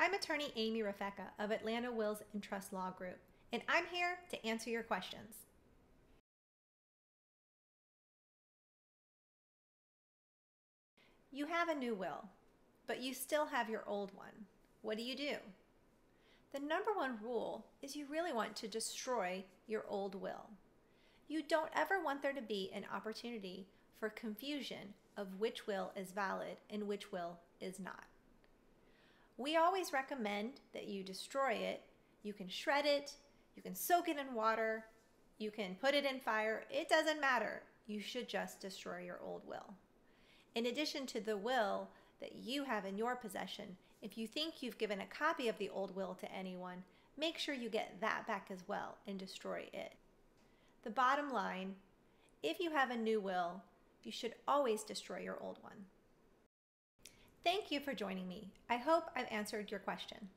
I'm attorney Amy Refeca of Atlanta Wills and Trust Law Group, and I'm here to answer your questions. You have a new will, but you still have your old one. What do? The number one rule is you really want to destroy your old will. You don't ever want there to be an opportunity for confusion of which will is valid and which will is not. We always recommend that you destroy it. You can shred it, you can soak it in water, you can put it in fire. It doesn't matter. You should just destroy your old will. In addition to the will that you have in your possession, if you think you've given a copy of the old will to anyone, make sure you get that back as well and destroy it. The bottom line, if you have a new will, you should always destroy your old one. Thank you for joining me. I hope I've answered your question.